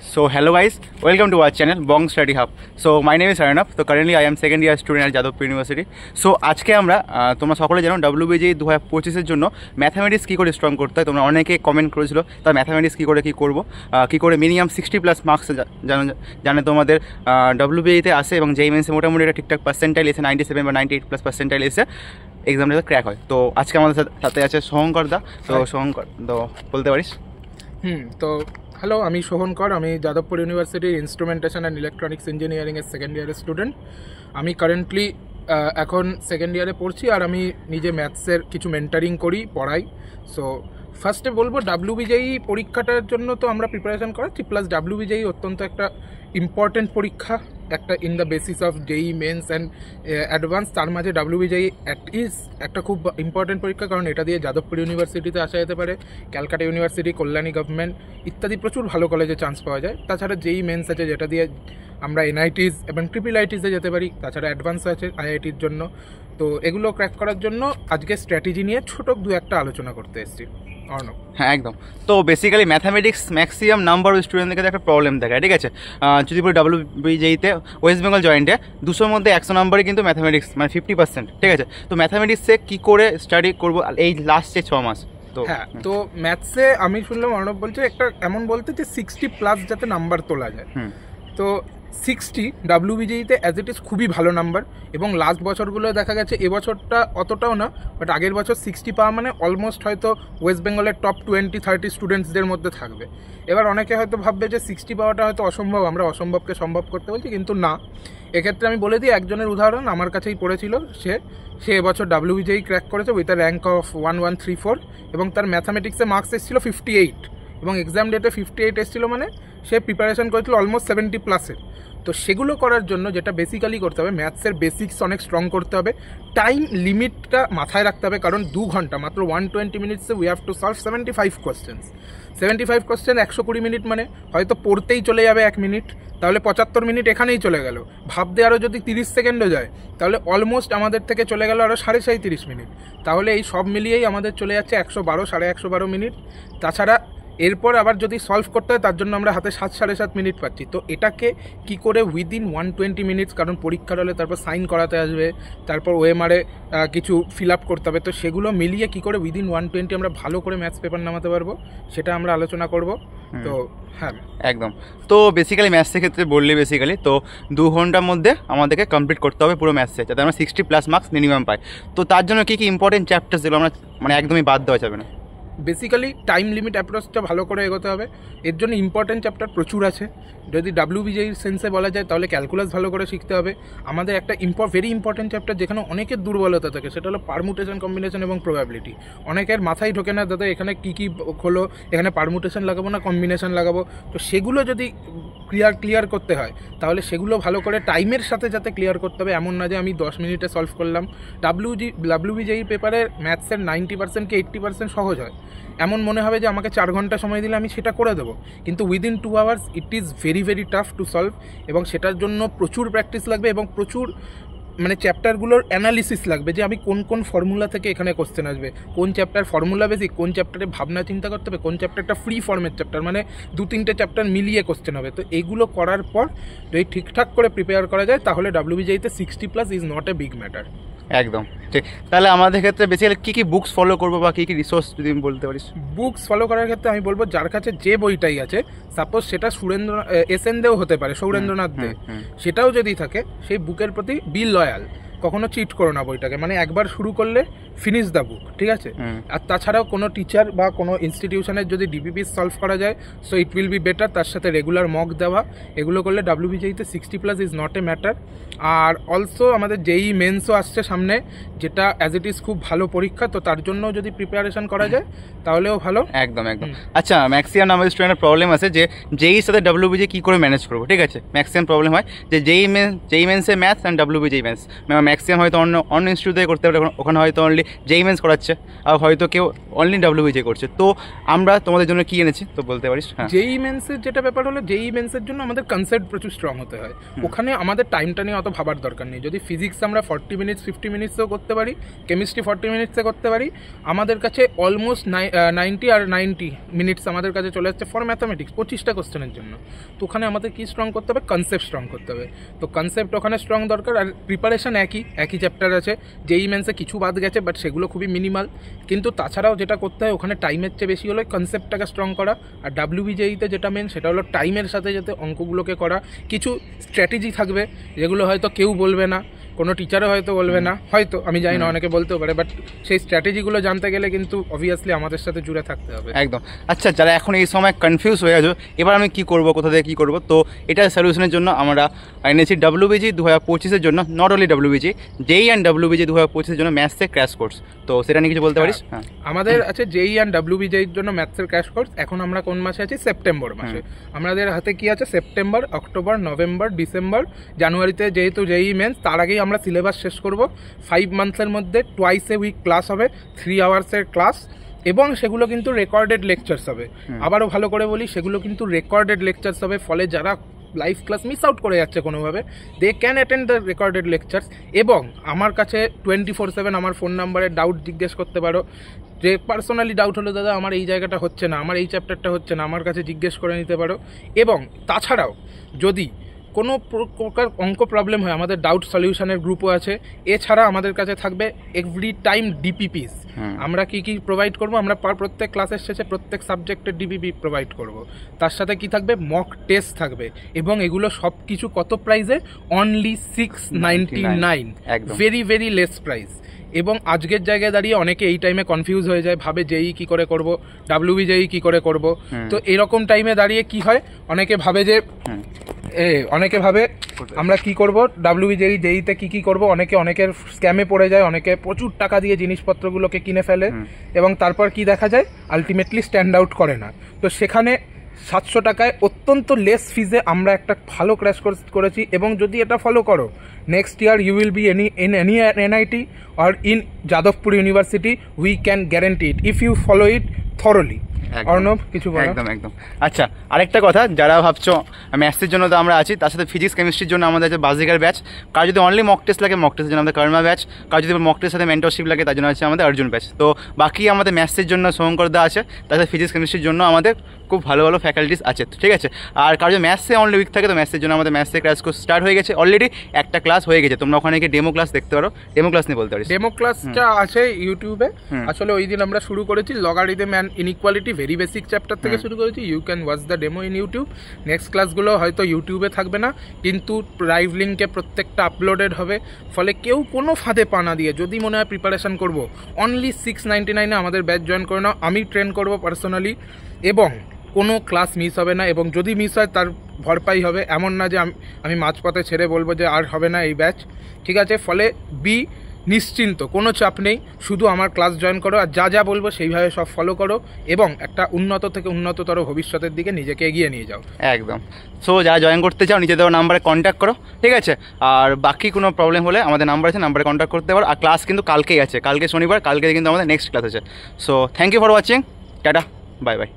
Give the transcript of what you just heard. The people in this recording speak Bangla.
So hello guys, welcome to our channel Bong Study Hub. So my name is Arnab. So currently I am second year student at Jadavpur University. So আজকে আমরা তোমরা সকলে জানো WBJEE 2025 এর জন্য ম্যাথমেটিক্স কি করে স্ট্রং করতে হয়। তোমরা অনেকে কমেন্ট করেছিল তার ম্যাথমেটিক্স কি করব কি করে মিনিমাম 60+ মার্কস জানে তোমাদের WBJEE তে আসে এবং JEE মেন্সে মোটামুটি একটা ঠিকঠাক পার্সেন্টাইল এসে 97 বা 98+ পার্সেন্টাইল এসে এক্সামটা ক্র্যাক হয়। তো আজকে আমাদের সাথে আছে সোহঙ্কর দা। তো সোহঙ্কর তো বলতে পারিস? তো হ্যালো, আমি সোহনকর। আমি যাদবপুর ইউনিভার্সিটির ইনস্ট্রুমেন্টেশন অ্যান্ড ইলেকট্রনিক্স ইঞ্জিনিয়ারিংয়ের সেকেন্ড ইয়ারের স্টুডেন্ট। আমি কারেন্টলি এখন সেকেন্ড ইয়ারে পড়ছি আর আমি নিজে ম্যাথসের কিছু মেন্টারিং করি, পড়াই। সো ফার্স্টে বলবো WBJEE পরীক্ষাটার জন্য তো আমরা প্রিপারেশন করাচ্ছি, প্লাস WBJEE অত্যন্ত একটা ইম্পর্টেন্ট পরীক্ষা, একটা in the basis of JEE mains and advance. তার মাঝে WBJEE একটা খুব ইম্পর্টেন্ট পরীক্ষা, কারণ এটা দিয়ে যাদবপুর ইউনিভার্সিটিতে আসা যেতে পারে, ক্যালকাটা ইউনিভার্সিটি, কল্যাণী গভর্নমেন্ট ইত্যাদি প্রচুর ভালো কলেজে চান্স পাওয়া যায়। তাছাড়া JEE মেন্স আছে যেটা দিয়ে আমরা NITs এবং IIITsে যেতে পারি, তাছাড়া অ্যাডভান্স আছে IITর জন্য। তো এগুলো ক্র্যাক করার জন্য আজকে স্ট্র্যাটেজি নিয়ে ছোট দু একটা আলোচনা করতে এসেছি। হ্যাঁ একদম। তো basically mathematics maximum number of স্টুডেন্টদের কাছে একটা প্রবলেম দেখায়, ঠিক আছে? যদি বলি WBJEE-তে ওয়েস্ট বেঙ্গল জয়েন্টে 200-র মধ্যে 100 নাম্বারই কিন্তু ম্যাথামেটিক্স, মানে 50%, ঠিক আছে? তো ম্যাথামেটিক্সে কী করে স্টাডি করবো এই লাস্ট 6 মাস? তো হ্যাঁ, তো ম্যাথসে আমি শুনলাম অর্ণব বলছে একটা এমন বলতে যে 60+ যাতে নাম্বার তোলা যায়। তো 60 WBJEE-তে অ্যাজ ইট ইজ খুবই ভালো নাম্বার, এবং লাস্ট বছরগুলো দেখা গেছে, এবছরটা অতটাও না, বাট আগের বছর 60 পাওয়া মানে অলমোস্ট হয়তো ওয়েস্ট বেঙ্গলের টপ 20-30 স্টুডেন্টসদের মধ্যে থাকবে। এবার অনেকে হয়তো ভাববে যে 60 পাওয়াটা হয়তো অসম্ভব, আমরা অসম্ভবকে সম্ভব করতে বলছি, কিন্তু না। এক্ষেত্রে আমি বলে দিই একজনের উদাহরণ, আমার কাছেই পড়েছিল, সে এবছর WBJEE ক্র্যাক করেছে উইথ আ র্যাঙ্ক অফ 1134, এবং তার ম্যাথামেটিক্সে মার্কস এসেছিল 58, এবং এক্সাম ডেটে 58 এসেছিল, মানে সে প্রিপারেশন করেছিল অলমোস্ট 70+-এর। তো সেগুলো করার জন্য যেটা বেসিক্যালি করতে হবে, ম্যাথসের বেসিক্স অনেক স্ট্রং করতে হবে, টাইম লিমিটটা মাথায় রাখতে হবে, কারণ 2 ঘন্টা মাত্র 120 মিনিটসে we have to solve 75 questions. 75 question 120 minute, মানে হয়তো পড়তেই চলে যাবে 1 মিনিট, তাহলে 75 মিনিট এখানেই চলে গেল। ভাবতে আরও যদি 30 সেকেন্ডও যায়, তাহলে অলমোস্ট আমাদের থেকে চলে গেল আরও 37.5 মিনিট। তাহলে এই সব মিলিয়েই আমাদের চলে যাচ্ছে 112 মিনিট। তাছাড়া এরপর আবার যদি সলভ করতে হয়, তার জন্য আমরা হাতে 7-7.5 মিনিট পাচ্ছি। তো এটাকে কি করে উইদিন 120 মিনিটস, কারণ পরীক্ষার হলে তারপর সাইন করাতে আসবে, তারপর OMR-এ কিছু ফিল আপ করতে হবে, তো সেগুলো মিলিয়ে কি করে উইদিন 120 আমরা ভালো করে ম্যাথস পেপার নামাতে পারবো, সেটা আমরা আলোচনা করব। তো হ্যাঁ একদম। তো বেসিক্যালি ম্যাথসের ক্ষেত্রে বললে বেসিক্যালি তো 2 ঘন্টার মধ্যে আমাদেরকে কমপ্লিট করতে হবে পুরো ম্যাথসে, যাতে আমরা 60+ মার্কস মিনিমাম পাই। তো তার জন্য কী ইম্পর্টেন্ট চ্যাপ্টার্স যেগুলো আমরা মানে একদমই বাদ দেওয়া যাবে না? বেসিক্যালি টাইম লিমিট অ্যাপ্রোচটা ভালো করে এগোতে হবে। এর জন্য ইম্পর্টেন্ট চ্যাপ্টার প্রচুর আছে। যদি WBJEE সেন্সে বলা যায়, তাহলে ক্যালকুলাস ভালো করে শিখতে হবে। আমাদের একটা ভেরি ইম্পর্টেন্ট চ্যাপ্টার যেখানে অনেকের দুর্বলতা থাকে, সেটা হলো পারমুটেশন, কম্বিনেশন এবং প্রবাবিলিটি। অনেকের মাথায় ঢোকে না, দাদা এখানে কী হলো, এখানে পারমুটেশন লাগাবো না কম্বিনেশন লাগাবো। তো সেগুলো যদি ক্লিয়ার করতে হয়, তাহলে সেগুলো ভালো করে টাইমের সাথে যাতে ক্লিয়ার করতে হবে। এমন না যে আমি 10 মিনিটে সলভ করলাম। WBJEE পেপারের ম্যাথসের 90% কি 80% সহজ হয়, এমন মনে হবে যে আমাকে 4 ঘন্টা সময় দিলে আমি সেটা করে দেবো, কিন্তু within 2 hours it is very tough to solve, এবং সেটার জন্য প্রচুর প্র্যাকটিস লাগবে এবং প্রচুর মানে চ্যাপ্টারগুলোর অ্যানালিসিস লাগবে, যে আমি কোন ফর্মুলা থেকে এখানে কোশ্চেন আসবে, কোন চ্যাপ্টার ফর্মুলা বেসিক, কোন চ্যাপ্টারে ভাবনা চিন্তা করতে হবে, কোন চ্যাপ্টারটা ফ্রি ফর্মের চ্যাপ্টার, মানে 2-3টে চ্যাপ্টার মিলিয়ে কোশ্চেন হবে। তো এইগুলো করার পর যদি ঠিকঠাক করে প্রিপেয়ার করা যায়, তাহলে WBJEE-তে 60+ is not a big matter. একদম ঠিক। তাহলে আমাদের ক্ষেত্রে বেসিক্যালি কী বুকস ফলো করবো বা কী রিসোর্স যদি বলতে পারিস? বুকস ফলো করার ক্ষেত্রে আমি বলবো, যার কাছে যে বইটাই আছে, সাপোজ সেটা SN দেও হতে পারে, সৌরেন্দ্রনাথ দে, সেটাও যদি থাকে, সেই বুকের প্রতি বি লয়াল, কখনো চিট করো না বইটাকে, মানে একবার শুরু করলে ফিনিশ দ্য বুক, ঠিক আছে? আর তাছাড়াও কোনো টিচার বা কোনো ইনস্টিটিউশনের যদি DPP সলভ করা যায়, so it will be better. তার সাথে রেগুলার মক দেওয়া, এগুলো করলে WBJEE-তে 60+ is not a matter. Are also আমাদের JEE মেন্সও আসছে সামনে, যেটা অ্যাজ ইট ইজ খুব ভালো পরীক্ষা, তো তার জন্য যদি প্রিপারেশন করা যায় তাহলেও ভালো। একদম। আচ্ছা, ম্যাক্সিমাম আমাদের স্টুডেন্টের প্রবলেম আছে যে JEE-র সাথে WBJEE কী করে ম্যানেজ করবো, ঠিক আছে? ম্যাক্সিমাম প্রবলেম হয় যে JEE মেন্সে ম্যাথস অ্যান্ড WBJEE ম্যাক্সিমাম হয়তো অন্য অন্য ইনস্টিটিউট থেকে করতে পারে, ওখানে হয়তো অনলি যেই মেন্স করাচ্ছে, আর হয়তো কেউ অনলি ডাব্লিউবিজে করছে। তো আমরা তোমাদের জন্য কি এনেছি তো বলতে পারিস? হ্যাঁ, যেই মেন্সের যেটা ব্যাপার হলো, যেই মেন্সের জন্য আমাদের কনসেপ্ট প্রচুর স্ট্রং হতে হয়। ওখানে আমাদের টাইমটা নিয়ে অত ভাবার দরকার নেই। যদি ফিজিক্স আমরা 40 মিনিটস 50 মিনিটসেও করতে পারি, কেমিস্ট্রি 40 মিনিটসে করতে পারি, আমাদের কাছে অলমোস্ট 90 আর 90 মিনিটস আমাদের কাছে চলে যাচ্ছে ফর ম্যাথামেটিক্স 25টা কোশ্চেনের জন্য। তো ওখানে আমাদের কি স্ট্রং করতে হবে? কনসেপ্ট স্ট্রং করতে হবে। তো কনসেপ্ট ওখানে স্ট্রং দরকার। আর প্রিপারেশন একই চ্যাপ্টার আছে। যেই মেন্সে কিছু বাদ গেছে, বাট সেগুলো খুবই মিনিমাল। কিন্তু তাছাড়াও যেটা করতে হয় ওখানে টাইমের চেয়ে বেশি হলো কনসেপ্টটাকে স্ট্রং করা। আর ডাব্লিউবিজেইতে যেটা মেন সেটা হলো টাইমের সাথে যাতে অঙ্কগুলোকে করা। কিছু স্ট্র্যাটেজি থাকবে যেগুলো হয়তো কেউ বলবে না, কোনো টিচারও হয়তো বলবে না, হয়তো আমি জানি না, অনেকে বলতেও পারে, বাট সেই স্ট্র্যাটেজিগুলো জানতে গেলে কিন্তু অবভিয়াসলি আমাদের সাথে জুড়ে থাকতে হবে। একদম। আচ্ছা, যারা এখন এই সময় কনফিউজ হয়ে গেছো এবার আমি কি করব, কোথা থেকে কী করবো, তো এটার সলিউশনের জন্য আমরা এনেছি ডাব্লিউবিজি 2025-এর জন্য, not only WBJEE, JEE and WBJEE 2025-এর জন্য ম্যাথসে ক্র্যাশ কোর্স। তো সেটা নিয়ে কিছু বলতে পারিস? হ্যাঁ, আমাদের আছে জেই অ্যান্ড ডাব্লিউবিজির জন্য ম্যাথসের ক্র্যাশ কোর্স। এখন আমরা কোন মাসে আছি? সেপ্টেম্বর মাসে। আমাদের হাতে কি আছে? সেপ্টেম্বর, অক্টোবর, নভেম্বর, ডিসেম্বর, জানুয়ারিতে যেহেতু জেই মেন্স, তার আগেই আমরা সিলেবাস শেষ করব। 5 মান্থসের মধ্যে টুয়াইস এ উইক ক্লাস হবে, 3 আওয়ার্সের ক্লাস, এবং সেগুলো কিন্তু রেকর্ডেড লেকচার্স হবে। আবারও ভালো করে বলি, সেগুলো কিন্তু রেকর্ডেড লেকচার্স হবে। ফলে যারা লাইভ ক্লাস মিস আউট করে যাচ্ছে কোনোভাবে, they can attend the recorded lectures. এবং আমার কাছে 24/7 আমার ফোন নাম্বারে ডাউট জিজ্ঞেস করতে পারো। যে পার্সোনালি ডাউট হলো, দাদা আমার এই জায়গাটা হচ্ছে না, আমার এই চ্যাপ্টারটা হচ্ছে না, আমার কাছে জিজ্ঞেস করে নিতে পারো। এবং তাছাড়াও যদি কোনো প্রকার অঙ্ক প্রবলেম হয়, আমাদের ডাউট সলিউশনের গ্রুপও আছে। এছাড়া আমাদের কাছে থাকবে এভরি টাইম ডিপিপিস। আমরা কি কি প্রোভাইড করব? আমরা প্রত্যেক ক্লাসের শেষে প্রত্যেক সাবজেক্টের ডিপিপি প্রোভাইড করব। তার সাথে কি থাকবে? মক টেস্ট থাকবে। এবং এগুলো সব কিছু কত প্রাইসে? Only 699, very very less price. এবং আজকের জায়গায় দাঁড়িয়ে অনেকে এই টাইমে কনফিউজ হয়ে যায়, ভাবে জেই কি করে করব, ডাব্লিউবিজেই কি করে করব। তো এরকম টাইমে দাঁড়িয়ে কি হয়, অনেকে ভাবে যে আমরা কি করব, ডাব্লিউবিজেই জেইতে কি করব। অনেকের স্ক্যামে পড়ে যায়, অনেকে প্রচুর টাকা দিয়ে জিনিসপত্রগুলোকে কিনে ফেলে, এবং তারপর কি দেখা যায়, আলটিমেটলি স্ট্যান্ড আউট করে না। তো সেখানে 700 টাকায় অত্যন্ত লেস ফিজে আমরা একটা ভালো ক্র্যাশ কোর্স করেছি। এবং যদি এটা ফলো করো, next year you will be in any NIT or in Jadavpur university, we can guarantee it if you follow it thoroughly. Arnab, কিছু বলো? একদম। আচ্ছা, আরেকটা কথা, যারা ভাবছো ম্যাথসের জন্য তো আমরা আছি, তার সাথে ফিজিক্স কেমিস্ট্রির জন্য আমাদের আছে বাজিকার ব্যাচ। কার যদি অনলি মক টেস্ট লাগে, মক টেস্টের জন্য আমাদের কর্মা ব্যাচ। কার যদি মক টেস্টের সাথে মেন্টরশিপ লাগে, তার জন্য আছে আমাদের অর্জুন ব্যাচ। তো বাকি আমাদের ম্যাথসের জন্য শঙ্কর দা আছে, তার সাথে ফিজিক্স কেমিস্ট্রির জন্য আমাদের খুব ভালো ভালো ফ্যাকাল্টিস আছে, ঠিক আছে। আর কার যদি ম্যাথসে অনলি উইক থাকে, তো ম্যাথসের জন্য আমাদের ম্যাথসে ক্লাস কোর্স স্টার্ট হয়ে গেছে, অলরেডি একটা ক্লাস হয়ে গেছে। তোমরা ওখানে গিয়ে ডেমো ক্লাস দেখতে পারো। ডেমো ক্লাস নিয়ে বলতে পারিস? ডেমো ক্লাসটা আছে ইউটিউবে। আসলে ওই দিন আমরা শুরু করেছি logarithm and inequality, very basic chapter থেকে শুরু করেছি। You can watch the demo in YouTube. Next ক্লাসগুলো হয়তো ইউটিউবে থাকবে না, কিন্তু লাইভ লিঙ্কে প্রত্যেকটা আপলোডেড হবে। ফলে কেউ কোনো ফাঁদে পা না দিয়ে, যদি মনে হয় প্রিপারেশন করব, অনলি 699-এ আমাদের ব্যাচ জয়েন করে নাও। আমি ট্রেন করব পার্সোনালি, এবং কোনো ক্লাস মিস হবে না। এবং যদি মিস হয় তার ভরপাই হবে। এমন না যে আমি মাঝপথে ছেড়ে বলবো যে আর হবে না এই ব্যাচ, ঠিক আছে। ফলে নিশ্চিন্ত, কোনো চাপ নেই, শুধু আমার ক্লাস জয়েন করো, আর যা বলবো সেইভাবে সব ফলো করো, এবং একটা উন্নত থেকে উন্নততর ভবিষ্যতের দিকে নিজেকে এগিয়ে নিয়ে যাও। একদম। সো যারা জয়েন করতে চাও, নিচে দেওয়া নাম্বারে কন্ট্যাক্ট করো, ঠিক আছে। আর বাকি কোনো প্রবলেম হলে আমাদের নাম্বার আছে, নাম্বারে কন্ট্যাক্ট করতে পারো। আর ক্লাস কিন্তু কালকেই আছে, কালকে শনিবার, কালকে কিন্তু আমাদের নেক্সট ক্লাস আছে। So thank you for watching, tata, bye by.